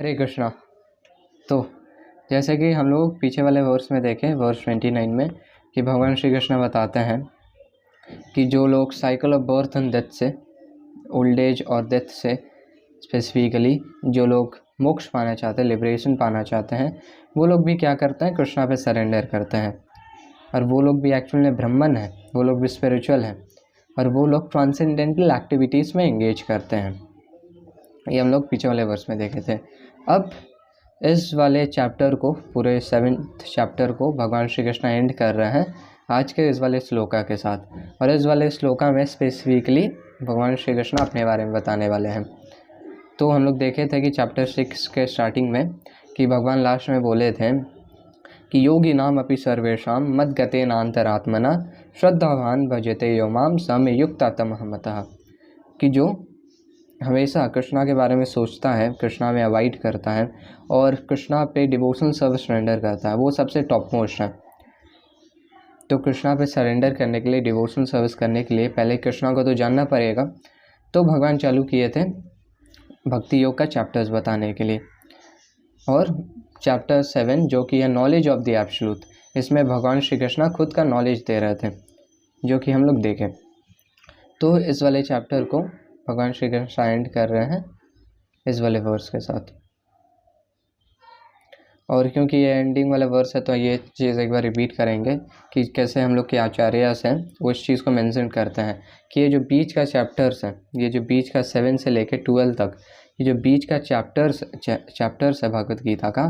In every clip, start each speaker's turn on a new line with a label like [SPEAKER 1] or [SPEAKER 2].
[SPEAKER 1] हरे कृष्णा। तो जैसे कि हम लोग पीछे वाले वर्स में देखें, वर्स 29 में, कि भगवान श्री कृष्ण बताते हैं कि जो लोग cycle of birth and death से, ओल्ड एज और डेथ से स्पेसिफिकली जो लोग मोक्ष पाना चाहते हैं, लिबरेशन पाना चाहते हैं, वो लोग भी क्या करते हैं, कृष्णा पे सरेंडर करते हैं। और वो लोग भी एक्चुअल में ब्राह्मण हैं, वो लोग भी स्पिरिचुअल हैं, और वो लोग ट्रांसेंडेंटल एक्टिविटीज़ में एंगेज करते हैं। ये हम लोग पीछे वाले वर्स में देखे थे। अब इस वाले चैप्टर को, पूरे 7th चैप्टर को भगवान श्री कृष्ण एंड कर रहे हैं आज के इस वाले श्लोका के साथ। और इस वाले श्लोका में स्पेसिफिकली भगवान श्री कृष्ण अपने बारे में बताने वाले हैं। तो हम लोग देखे थे कि चैप्टर 6 के स्टार्टिंग में कि भगवान लास्ट में बोले थे कि योगी नाम अपि सर्वेषां मद्गते नान्तरात्मना श्रद्धावान भजते यो माम सम युक्तातमः मतः, कि जो हमेशा कृष्णा के बारे में सोचता है, कृष्णा में अवॉइड करता है और कृष्णा पे डिवोशनल सर्विस सरेंडर करता है, वो सबसे टॉप मोस्ट है। तो कृष्णा पे सरेंडर करने के लिए, डिवोशनल सर्विस करने के लिए पहले कृष्णा को तो जानना पड़ेगा। तो भगवान चालू किए थे भक्ति योग का चैप्टर्स बताने के लिए। और चैप्टर 7 जो कि है नॉलेज ऑफ द एब्सोल्यूट, इसमें भगवान श्री कृष्णा खुद का नॉलेज दे रहे थे, जो कि हम लोग देखें। तो इस वाले चैप्टर को भगवान श्री कृष्ण एंड कर रहे हैं इस वाले वर्स के साथ। और क्योंकि ये एंडिंग वाला वर्स है तो ये चीज़ एक बार रिपीट करेंगे कि कैसे हम लोग के आचार्यस हैं वो इस चीज़ को मेंशन करते हैं कि ये जो बीच का चैप्टर्स है, ये जो बीच का 7 से लेके 12 तक, ये जो बीच का चैप्टर्स है भगवत गीता का,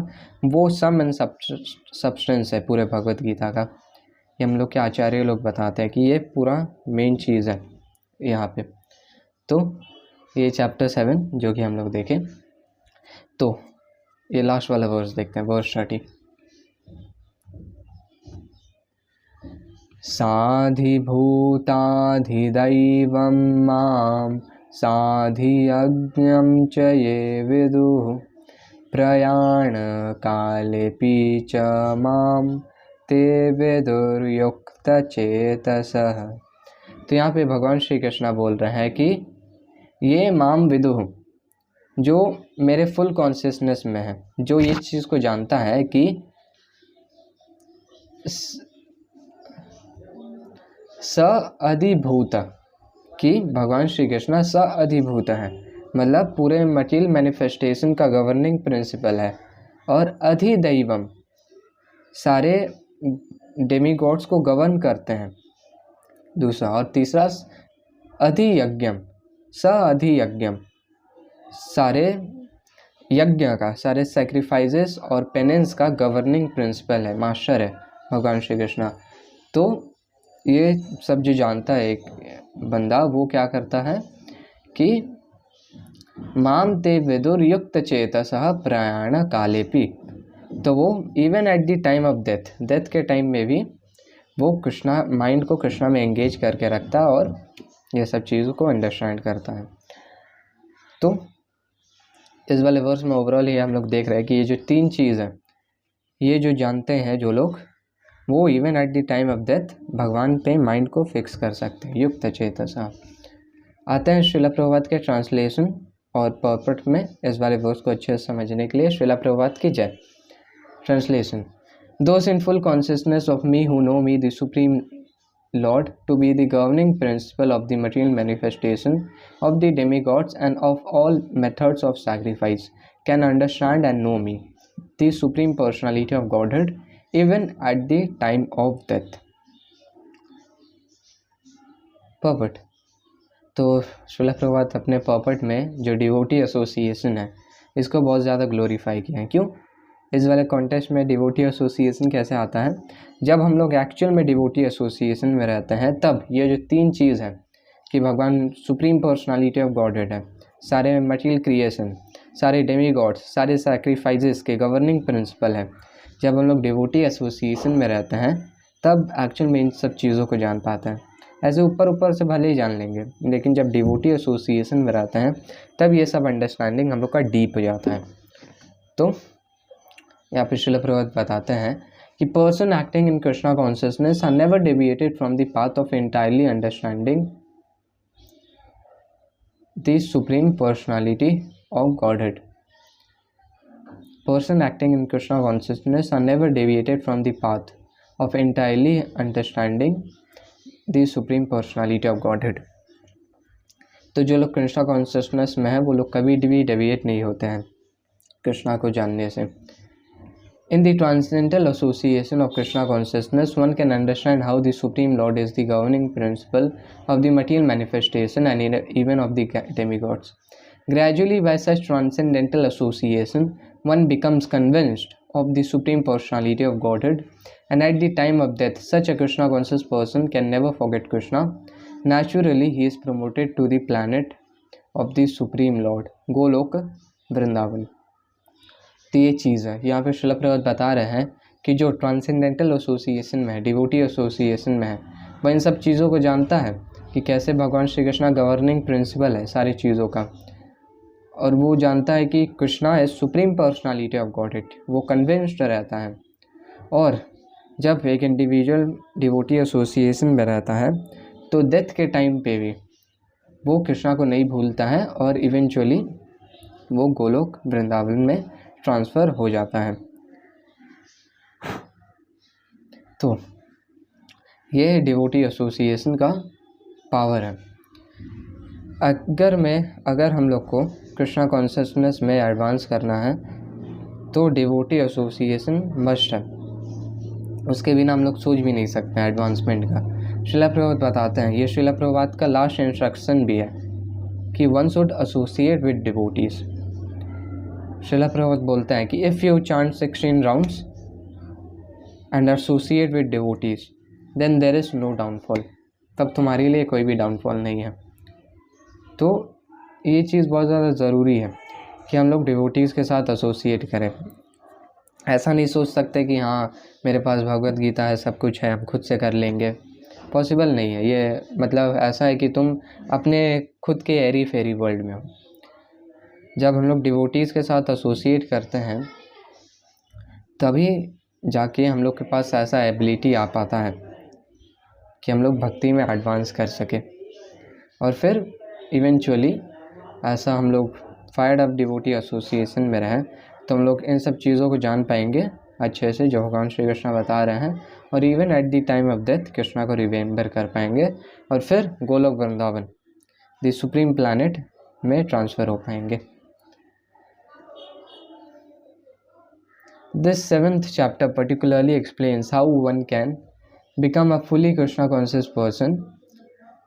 [SPEAKER 1] वो सम एंड सब्सटेंस है पूरे भगवत गीता का। ये हम लोग के आचार्य लोग बताते हैं कि ये पूरा मेन चीज़ है यहाँ पे। तो ये चैप्टर 7 जो कि हम लोग देखें, तो ये लास्ट वाला वर्स देखते हैं, वर्स 30। साधिभूताधिदैवं मां साधियज्ञं च ये विदुः प्रयाणकालेऽपि च मां ते विदुर्युक्तचेतसः। तो यहाँ पे भगवान श्री कृष्ण बोल रहे हैं कि ये माम विदुः, जो मेरे फुल कॉन्शियसनेस में है, जो ये चीज़ को जानता है कि स अधिभूत, कि भगवान श्री कृष्ण स अधिभूत है, मतलब पूरे मटीरियल मैनिफेस्टेशन का गवर्निंग प्रिंसिपल है। और अधिदैवम, सारे डेमीगॉड्स को गवर्न करते हैं, दूसरा। और तीसरा अधियज्ञम, स अधियज्ञम, सारे यज्ञ का, सारे सैक्रिफाइसेस और पेनेंस का गवर्निंग प्रिंसिपल है, मास्टर है भगवान श्री कृष्ण। तो ये सब जो जानता है एक बंदा, वो क्या करता है कि माम ते विदुर युक्त चेतसः प्रयाण कालेपि, तो वो even at the time of death के टाइम में भी वो कृष्णा, माइंड को कृष्णा में एंगेज करके रखता है और ये सब चीज़ों को अंडरस्टैंड करता है। तो इस वाले वर्स में ओवरऑल ये हम लोग देख रहे हैं कि ये जो 3 चीज़ है, ये जो जानते हैं जो लोग, वो even at the time of death भगवान पे माइंड को फिक्स कर सकते हैं, युक्त चेतसा। आते हैं श्रील प्रभुपाद के ट्रांसलेशन और पर्पट में इस वाले वर्स को अच्छे से समझने के लिए। श्रील प्रभुपाद की जय। Translation: Those in full consciousness of me who know me the Supreme Lord to be the governing principle of the material manifestation of the demigods and of all methods of sacrifice can understand and know me, the Supreme Personality of Godhead, even at the time of death. पर्पट। तो श्रील प्रभुपाद अपने पर्पट में जो devotee association है, इसको बहुत ज़्यादा glorify किया है। क्यों? इस वाले कॉन्टेक्स्ट में डिवोटी एसोसिएशन कैसे आता है, जब हम लोग एक्चुअल में डिवोटी एसोसिएशन में रहते हैं, तब ये जो 3 चीज़ है कि भगवान सुप्रीम पर्सनालिटी ऑफ गॉडहेड है, सारे मटीरियल क्रिएशन, सारे डेमीगॉड्स, सारे सैक्रिफाइसेस के गवर्निंग प्रिंसिपल है, जब हम लोग डिवोटी एसोसिएशन में रहते हैं तब एक्चुअल में इन सब चीज़ों को जान पाते हैं। ऐसे ऊपर ऊपर से भले ही जान लेंगे, लेकिन जब डिवोटी एसोसिएशन में रहते हैं तब ये सब अंडरस्टैंडिंग हम लोग का डीप हो जाता है। तो यहाँ पे श्रील प्रभुपाद बताते हैं कि person acting in Krishna consciousness are never deviated from the path of entirely understanding the supreme personality of godhead. person acting in Krishna consciousness are never deviated from the path of entirely understanding the Supreme Personality of Godhead. तो जो लोग Krishna consciousness में हैं वो लोग कभी भी deviate नहीं होते हैं कृष्णा को जानने से. In the transcendental association of Krishna consciousness, one can understand how the Supreme Lord is the governing principle of the material manifestation and even of the demigods. Gradually, by such transcendental association, one becomes convinced of the Supreme Personality of Godhead, and at the time of death, such a Krishna conscious person can never forget Krishna. Naturally, he is promoted to the planet of the Supreme Lord, Golok Vrindavan. तो ये चीज़ है यहाँ पे श्रील प्रभुपाद बता रहे हैं कि जो ट्रांसेंडेंटल एसोसिएशन में है, डिवोटी एसोसिएशन में है, वह इन सब चीज़ों को जानता है कि कैसे भगवान श्री कृष्णा गवर्निंग प्रिंसिपल है सारी चीज़ों का, और वो जानता है कि Krishna is supreme personality of godhead. वो कन्विंस्ड रहता है. और जब एक इंडिविजुअल डिवोटी एसोसिएशन में रहता है तो डेथ के टाइम पे भी वो कृष्णा को नहीं भूलता है और इवेंचुअली वो गोलोक वृंदावन में ट्रांसफ़र हो जाता है. तो ये डिवोटी एसोसिएशन का पावर है. अगर हम लोग को कृष्णा कॉन्शियसनेस में एडवांस करना है तो डिवोटी एसोसिएशन मस्ट है. उसके बिना हम लोग सोच भी नहीं सकते हैं एडवांसमेंट का. श्रील प्रभुपाद बताते हैं, ये श्रील प्रभुपाद का लास्ट इंस्ट्रक्शन भी है कि one should associate with devotees. Srila Prabhupada बोलते हैं कि if you chant 16 rounds and associate with devotees then there is no downfall. तब तुम्हारे लिए कोई भी डाउनफॉल नहीं है. तो ये चीज़ बहुत ज़्यादा ज़रूरी है कि हम लोग डिवोटीज़ के साथ एसोसिएट करें. ऐसा नहीं सोच सकते कि हाँ मेरे पास भगवत गीता है, सब कुछ है, हम खुद से कर लेंगे. पॉसिबल नहीं है. ये मतलब ऐसा है कि तुम अपने खुद के एरी फेरी वर्ल्ड में हो. जब हम लोग डिवोटीज़ के साथ एसोसिएट करते हैं तभी जाके हम लोग के पास ऐसा एबिलिटी आ पाता है कि हम लोग भक्ति में एडवांस कर सके. और फिर इवेंचुअली ऐसा हम लोग फायर्ड अप डिवोटी एसोसिएशन में रहें तो हम लोग इन सब चीज़ों को जान पाएंगे अच्छे से जो भगवान श्री कृष्ण बता रहे हैं, और even at the time of death Krishna को रिमेंबर कर पाएंगे और फिर Golok Vrindavan the supreme planet में ट्रांसफ़र हो पाएंगे. This 7th chapter particularly explains how one can become a fully Krishna conscious person.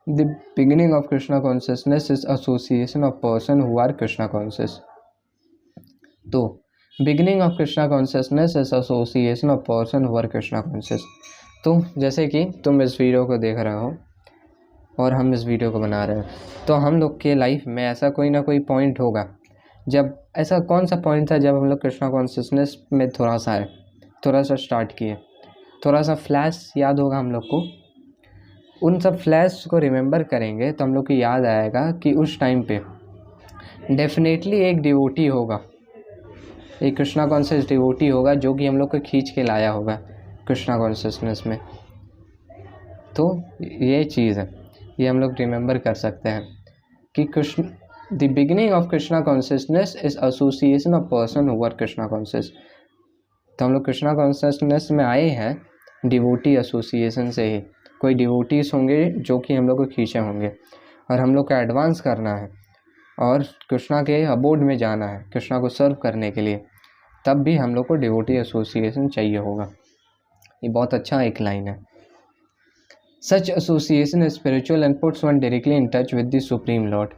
[SPEAKER 1] The beginning of Krishna consciousness is association of person who are Krishna conscious. तो beginning of Krishna consciousness is association of person who are Krishna conscious. तो जैसे कि तुम इस video को देख रहे हो और हम इस वीडियो को बना रहे हैं, तो हम लोग के लाइफ में ऐसा कोई ना कोई पॉइंट होगा. जब ऐसा कौन सा पॉइंट था जब हम लोग कृष्णा कॉन्शियसनेस में थोड़ा सा स्टार्ट किए, थोड़ा सा फ्लैश याद होगा हम लोग को. उन सब फ्लैश को रिमेंबर करेंगे तो हम लोग को याद आएगा कि उस टाइम पे डेफिनेटली एक डिवोटी होगा, एक कृष्णा कॉन्शियस डिवोटी होगा जो कि हम लोग को खींच के लाया होगा कृष्णा कॉन्शियसनेस में. तो ये चीज़ है, ये हम लोग रिमेंबर कर सकते हैं कि Krishna the beginning of Krishna consciousness is association of person who are Krishna conscious. तो हम लोग कृष्णा कॉन्शियसनेस में आए हैं डिवोटी एसोसिएशन से ही. कोई डिवोटीज होंगे जो कि हम लोग को खींचे होंगे और हम लोग को एडवांस करना है और कृष्णा के अबोर्ड में जाना है कृष्णा को सर्व करने के लिए, तब भी हम लोग को डिवोटी एसोसिएशन चाहिए होगा. ये बहुत अच्छा एक लाइन है. Such association is spiritual and puts one directly in touch with the Supreme Lord,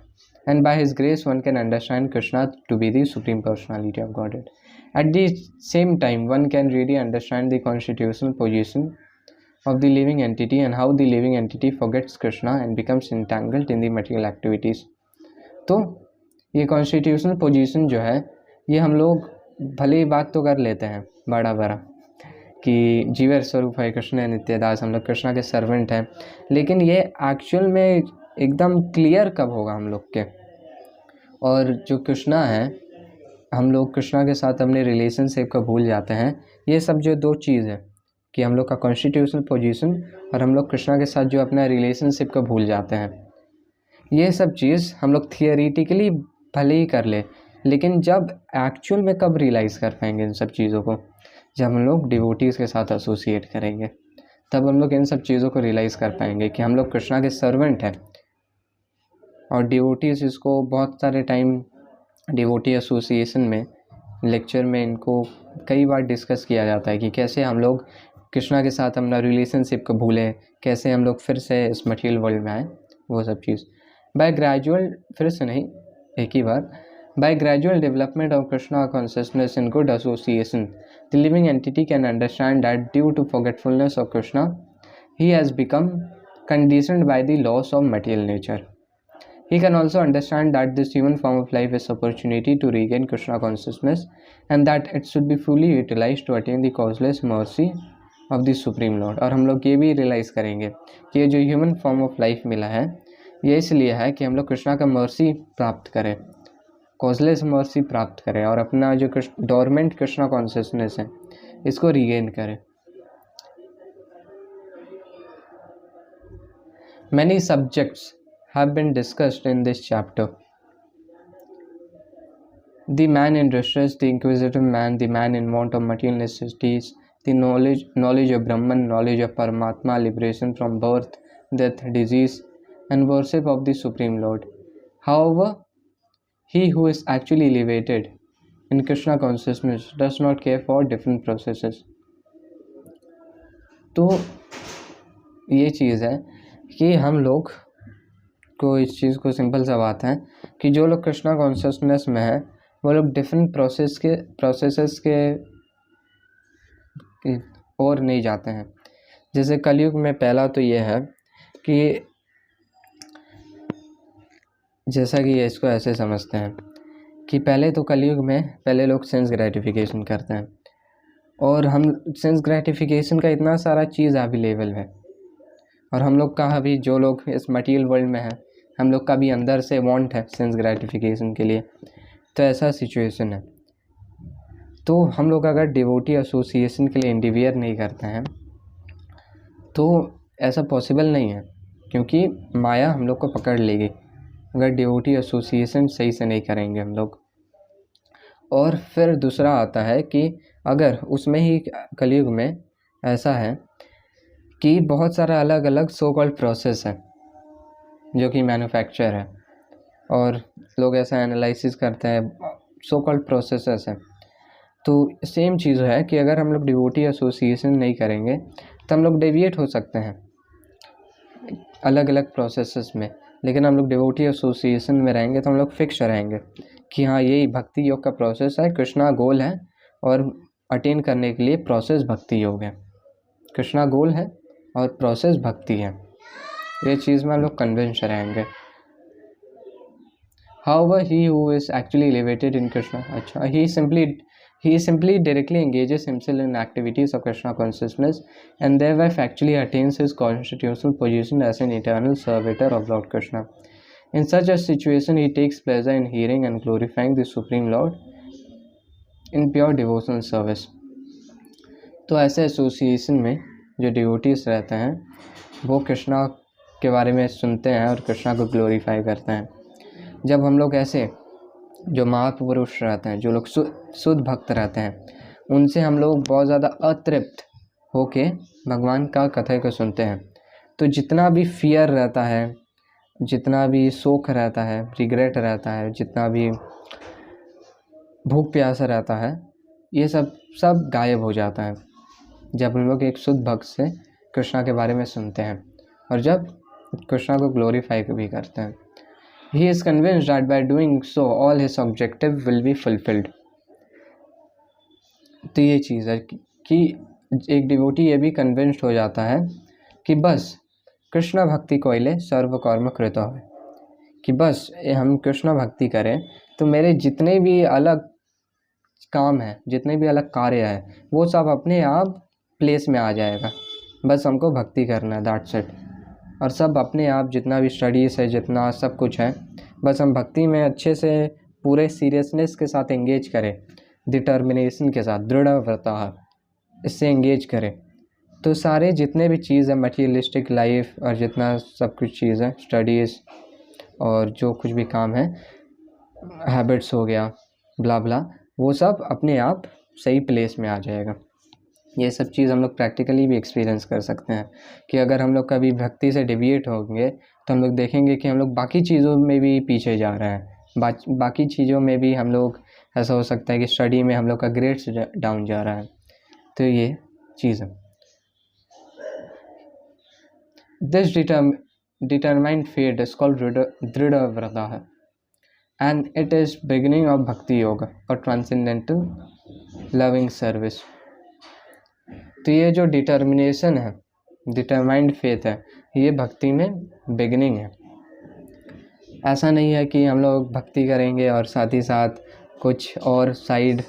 [SPEAKER 1] and by His grace one can understand Krishna to be the Supreme Personality of Godhead. At the same time, one can really understand the constitutional position of the living entity and how the living entity forgets Krishna and becomes entangled in the material activities. तो ये constitutional position जो है ये हम लोग भले ही बात तो कर लेते हैं बड़ा कि जीवर स्वरूप है कृष्ण नित्यदास, हम लोग कृष्णा के सर्वेंट हैं, लेकिन ये एक्चुअल में एकदम क्लियर कब होगा हम लोग के. और जो कृष्णा है, हम लोग कृष्णा के साथ अपने रिलेशनशिप को भूल जाते हैं. ये सब जो दो चीज़ है कि हम लोग का कॉन्स्टिट्यूशनल पोजीशन और हम लोग कृष्णा के साथ जो अपना रिलेशनशिप को भूल जाते हैं, ये सब चीज़ हम लोग थियोरेटिकली भले ही कर ले लेकिन जब एक्चुअल में कब रियलाइज़ कर पाएंगे इन सब चीज़ों को, जब हम लोग डिवोटीज़ के साथ एसोसिएट करेंगे, तब हम लोग इन सब चीज़ों को रियलाइज़ कर पाएंगे कि हम लोग कृष्णा के सर्वेंट हैं। और डिवोटीज़ इसको बहुत सारे टाइम डिवोटी एसोसिएशन में लेक्चर में इनको कई बार डिस्कस किया जाता है कि कैसे हम लोग कृष्णा के साथ अपना रिलेशनशिप को भूलें, कैसे हम लोग फिर से इस मटेरियल वर्ल्ड में आए, वो सब चीज़ बाय ग्रेजुअल, फिर से नहीं एक ही बार, by gradual development of Krishna consciousness in good association the living entity can understand that due to forgetfulness of Krishna he has become conditioned by the laws of material nature. He can also understand that this human form of life is opportunity to regain Krishna consciousness and that it should be fully utilized to attain the causeless mercy of the Supreme Lord. और हम लोग ये भी realise करेंगे कि ये जो human form of life मिला है ये इसलिए है कि हम लोग कृष्णा का मर्सी प्राप्त करें, कॉजलेस मर्सी प्राप्त करें और अपना जो डोरमेंट कृष्णा कॉन्शियसनेस है इसको रीगेन करें. Many subjects have been discussed in this chapter. The man in distress, the inquisitive man, the man in want of material necessities, the knowledge of Brahman, knowledge of Paramatma, liberation from birth, death, disease, and worship of the Supreme Lord. However, he who is actually elevated in Krishna consciousness does not care for different processes. तो ये चीज़ है कि हम लोग को इस चीज़ को सिंपल सा बात है कि जो लोग कृष्णा कॉन्शियसनेस में है वो लोग डिफरेंट प्रोसेसेस के और नहीं जाते हैं. जैसे कलयुग में पहला तो ये है कि जैसा कि इसको ऐसे समझते हैं कि पहले तो कलयुग में पहले लोग सेंस ग्रेटिफिकेशन करते हैं और हम सेंस ग्रेटिफिकेशन का इतना सारा चीज़ अवेलेबल है और हम लोग का अभी जो लोग इस मटेरियल वर्ल्ड में है हम लोग का भी अंदर से वांट है सेंस ग्रेटिफिकेशन के लिए. तो ऐसा सिचुएशन है. तो हम लोग अगर डिवोटी एसोसिएशन के लिए इंडिवियर नहीं करते हैं तो ऐसा पॉसिबल नहीं है क्योंकि माया हम लोग को पकड़ लेगी अगर डिवोटी एसोसिएशन सही से नहीं करेंगे हम लोग. और फिर दूसरा आता है कि अगर उसमें ही कलयुग में ऐसा है कि बहुत सारा अलग अलग सो कॉल्ड प्रोसेस है जो कि मैन्युफैक्चर है और लोग ऐसा एनालिसिस करते हैं सो कॉल्ड प्रोसेसेस हैं. तो सेम चीज़ है कि अगर हम लोग डिवोटी एसोसिएशन नहीं करेंगे तो हम लोग डेविएट हो सकते हैं अलग अलग प्रोसेसेस में, लेकिन हम लोग डिवोटी एसोसिएशन में रहेंगे तो हम लोग फिक्स रहेंगे कि हाँ यही भक्ति योग का प्रोसेस है, कृष्णा गोल है और अटेन करने के लिए प्रोसेस भक्ति योग है. कृष्णा गोल है और प्रोसेस भक्ति है, ये चीज़ में हम लोग कन्विंस रहेंगे. However, he who is actually elevated in Krishna, he simply directly engages himself in activities of Krishna consciousness and thereby factually attains his constitutional position as an eternal servitor of Lord Krishna. In such a situation, he takes pleasure in hearing and glorifying the Supreme Lord in pure devotional service. तो ऐसे association में जो devotees रहते हैं वो कृष्णा के बारे में सुनते हैं और कृष्णा को ग्लोरीफाई करते हैं. जब हम लोग ऐसे जो महापुरुष रहते हैं, जो लोग शुद्ध भक्त रहते हैं, उनसे हम लोग बहुत ज़्यादा अतृप्त होके भगवान का कथा को सुनते हैं तो जितना भी फियर रहता है, जितना भी शोक रहता है, रिग्रेट रहता है, जितना भी भूख प्यासा रहता है, ये सब गायब हो जाता है जब हम लोग एक शुद्ध भक्त से कृष्णा के बारे में सुनते हैं और जब कृष्णा को ग्लोरीफाई भी करते हैं. He is convinced that by doing so all his objective will be fulfilled. तो ये चीज़ है कि एक डिवोटी ये भी कन्विंस्ड हो जाता है कि बस कृष्ण भक्ति कोइले सर्व कर्म कृत हो, कि बस हम कृष्ण भक्ति करें तो मेरे जितने भी अलग काम है, जितने भी अलग कार्य है, वो सब अपने आप प्लेस में आ जाएगा. बस हमको भक्ति करना है, दैट्स इट. और सब अपने आप जितना भी स्टडीज़ है, जितना सब कुछ है, बस हम भक्ति में अच्छे से पूरे सीरियसनेस के साथ एंगेज करें, डिटर्मिनेशन के साथ, दृढ़ व्रता इससे एंगेज करें तो सारे जितने भी चीज़ है मटीरियलिस्टिक लाइफ और जितना सब कुछ चीज़ है, स्टडीज़ और जो कुछ भी काम है, हैबिट्स हो गया, ब्ला ब्ला, वो सब अपने आप सही प्लेस में आ जाएगा। ये सब चीज़ हम लोग प्रैक्टिकली भी एक्सपीरियंस कर सकते हैं कि अगर हम लोग कभी भक्ति से डिविएट होंगे तो हम लोग देखेंगे कि हम लोग बाकी चीज़ों में भी पीछे जा रहे हैं, बाकी चीज़ों में भी हम लोग, ऐसा हो सकता है कि स्टडी में हम लोग का ग्रेड्स डाउन जा रहा है। तो ये चीज़ है। This determined fate is called dridha vrata है, and it is beginning of bhakti yoga और ट्रांसेंडेंटल लविंग सर्विस। तो ये जो डिटर्मिनेशन है, डिटरमाइंड फेथ है, ये भक्ति में बिगिनिंग है। ऐसा नहीं है कि हम लोग भक्ति करेंगे और साथ ही साथ कुछ और साइड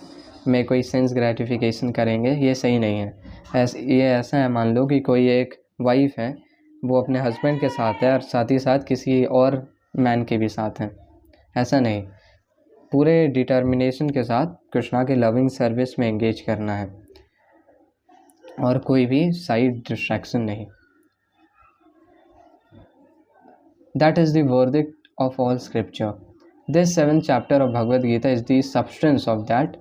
[SPEAKER 1] में कोई सेंस ग्रेटिफिकेशन करेंगे, ये सही नहीं है। ये ऐसा है, मान लो कि कोई एक वाइफ है, वो अपने हस्बैंड के साथ है और साथ ही साथ किसी और मैन के भी साथ है, ऐसा नहीं। पूरे डिटर्मिनेशन के साथ कृष्णा के लविंग सर्विस में एंगेज करना है और कोई भी साइड डिस्ट्रैक्शन नहीं। That is the verdict of all scripture. This 7th chapter of Bhagavad Gita is the substance of that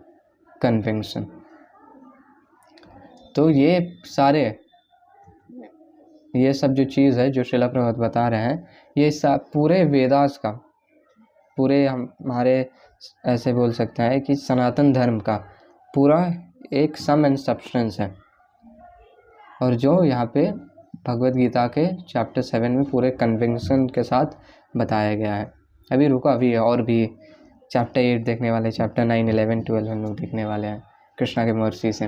[SPEAKER 1] conviction. तो ये सब जो चीज़ है जो श्रीला प्रभुपाद बता रहे हैं, ये सब पूरे वेदास का, पूरे हमारे ऐसे बोल सकते हैं कि सनातन धर्म का पूरा एक सम एंड सब्सटेंस है, और जो यहाँ पे भगवद गीता के चैप्टर 7 में पूरे कन्विक्शन के साथ बताया गया है। अभी रुको, अभी और भी चैप्टर 8 देखने वाले, चैप्टर 9, 11, 12 हम लोग देखने वाले हैं कृष्णा के मर्सी से।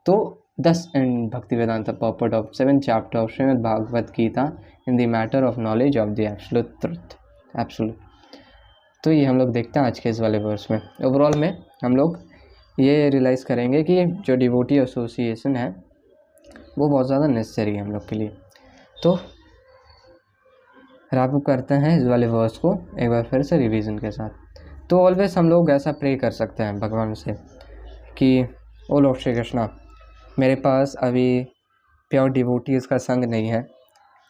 [SPEAKER 1] तो 10 and Bhakti Vedanta purport of 7th chapter of Shrimad Bhagavad Gita in the matter of knowledge of the absolute truth, absolute. तो ये हम लोग देखते हैं आज के इस वाले वर्स में। ओवरऑल में हम लोग ये रियलाइज़ करेंगे कि जो डिवोटी एसोसिएशन है वो बहुत ज़्यादा नेसेसरी है हम लोग के लिए। तो रैप अप करते हैं इस वाले वर्स को एक बार फिर से रिवीजन के साथ। तो ऑलवेज हम लोग ऐसा प्रे कर सकते हैं भगवान से कि ओ लॉर्ड श्री कृष्णा, मेरे पास अभी प्योर डिवोटीज़ का संग नहीं है,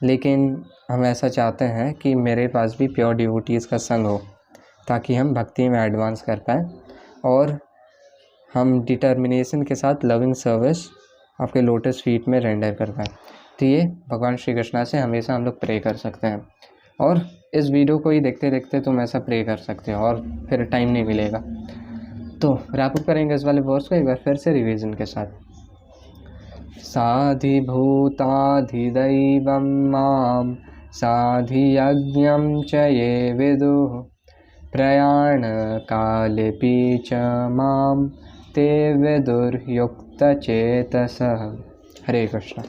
[SPEAKER 1] लेकिन हम ऐसा चाहते हैं कि मेरे पास भी प्योर डिवोटीज़ का संग हो, ताकि हम भक्ति में एडवांस कर पाएँ और हम डिटर्मिनेशन के साथ लविंग सर्विस आपके लोटस फीट में रेंडर कर पाएँ। तो ये भगवान श्री कृष्णा से हमेशा हम लोग प्रे कर सकते हैं, और इस वीडियो को ही देखते देखते तुम ऐसा प्रे कर सकते हो और फिर टाइम नहीं मिलेगा। तो रैप अप करेंगे इस वाले वर्स को एक बार फिर से रिवीजन के साथ। साधिभूताधिदैवं मां साधियज्ञं च ये विदुः प्रयाणकालेऽपि च मां ते विदुर्युक्तचेतसः। हरे कृष्ण।